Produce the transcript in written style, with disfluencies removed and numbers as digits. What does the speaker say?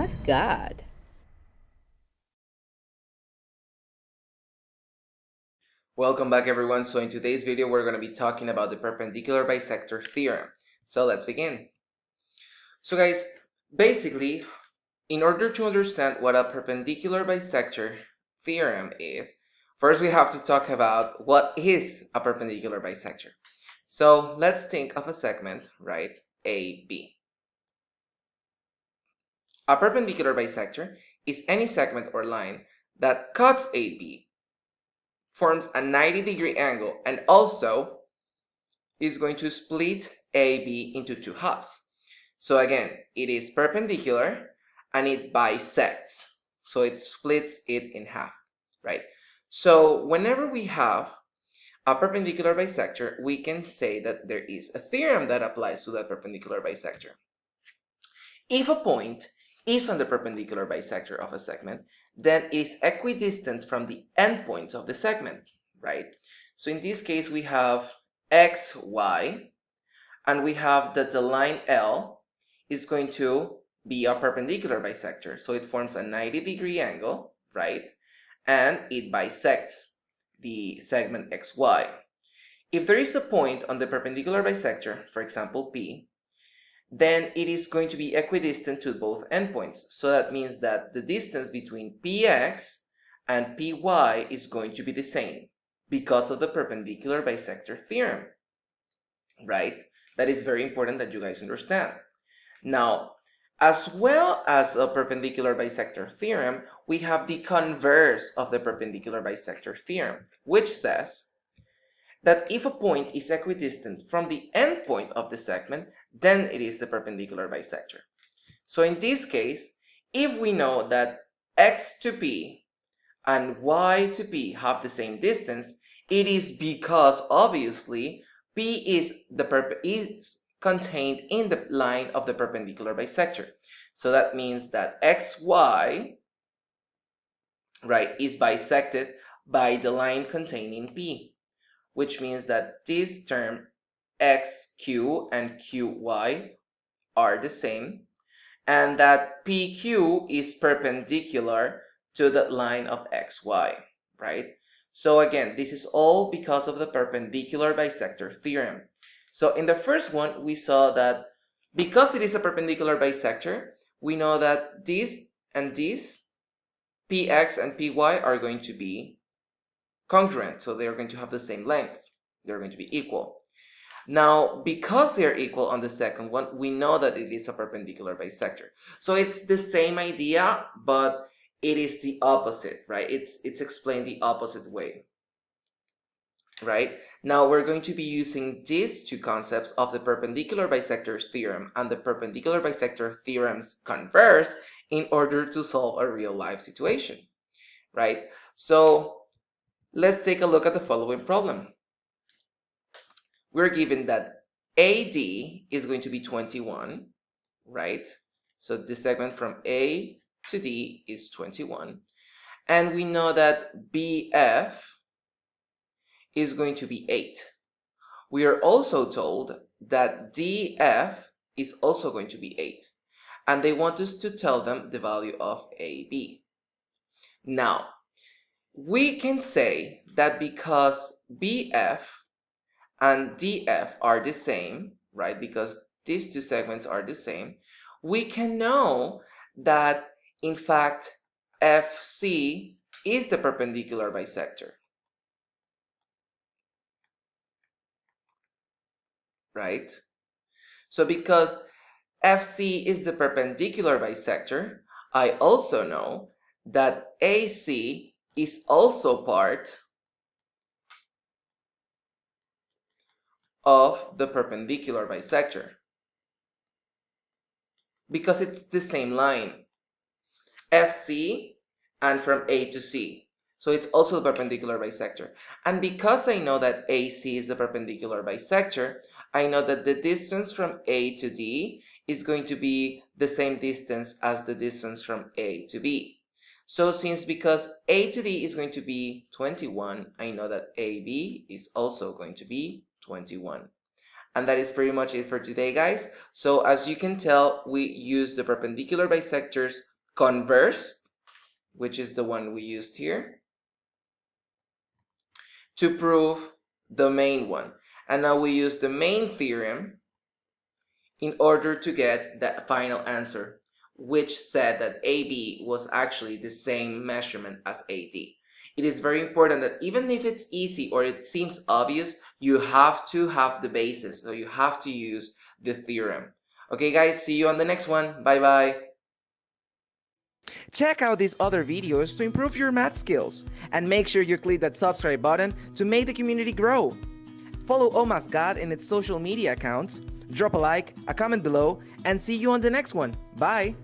Math Gad. Welcome back everyone. So in today's video we're going to be talking about the perpendicular bisector theorem. So let's begin. So guys, basically in order to understand what a perpendicular bisector theorem is, first we have to talk about what is a perpendicular bisector. So let's think of a segment, right? AB. A perpendicular bisector is any segment or line that cuts AB, forms a 90-degree angle, and also is going to split AB into two halves. So again, it is perpendicular and it bisects. So it splits it in half, right? So whenever we have a perpendicular bisector, we can say that there is a theorem that applies to that perpendicular bisector. If a point is on the perpendicular bisector of a segment, then it is equidistant from the endpoints of the segment, right? So in this case, we have x, y, and we have that the line L is going to be a perpendicular bisector. So it forms a 90-degree angle, right? And it bisects the segment xy. If there is a point on the perpendicular bisector, for example, P, then it is going to be equidistant to both endpoints. So that means that the distance between Px and Py is going to be the same because of the perpendicular bisector theorem, right? That is very important that you guys understand. Now, as well as a perpendicular bisector theorem, we have the converse of the perpendicular bisector theorem, which says that if a point is equidistant from the endpoint of the segment, then it is the perpendicular bisector. So in this case, if we know that x to p and y to p have the same distance, it is because obviously p is contained in the line of the perpendicular bisector. So that means that xy, right, is bisected by the line containing p, which means that this term xq and qy are the same, and that PQ is perpendicular to the line of XY, right? So again, this is all because of the perpendicular bisector theorem. So in the first one, we saw that because it is a perpendicular bisector, we know that this and this, PX and PY, are going to be congruent. So they're going to have the same length. They're going to be equal. Now, because they're equal on the second one, we know that it is a perpendicular bisector. So it's the same idea, but it is the opposite, right? It's explained the opposite way, right? Now we're going to be using these two concepts of the perpendicular bisector theorem and the perpendicular bisector theorem's converse in order to solve a real life situation, right? So let's take a look at the following problem. We're given that AD is going to be 21, right? So this segment from A to D is 21. And we know that BF is going to be 8. We are also told that DF is also going to be 8. And they want us to tell them the value of AB. Now, we can say that because BF and DF are the same, right? Because these two segments are the same, we can know that in fact FC is the perpendicular bisector, right? So because FC is the perpendicular bisector, I also know that AC is also part of the perpendicular bisector because it's the same line. FC and from A to C. So it's also the perpendicular bisector. And because I know that AC is the perpendicular bisector, I know that the distance from A to D is going to be the same distance as the distance from A to B. So because A to D is going to be 21, I know that AB is also going to be 21. And that is pretty much it for today, guys. So as you can tell, we use the perpendicular bisectors CONVERSE, which is the one we used here, to prove the main one. And now we use the main theorem in order to get the final answer, which said that AB was actually the same measurement as AD. It is very important that even if it's easy or it seems obvious, you have to have the basis, so you have to use the theorem. Okay guys, see you on the next one. Bye bye. Check out these other videos to improve your math skills, and make sure you click that subscribe button to make the community grow. Follow ohmathgad in its social media accounts, drop a like, a comment below, and see you on the next one. Bye!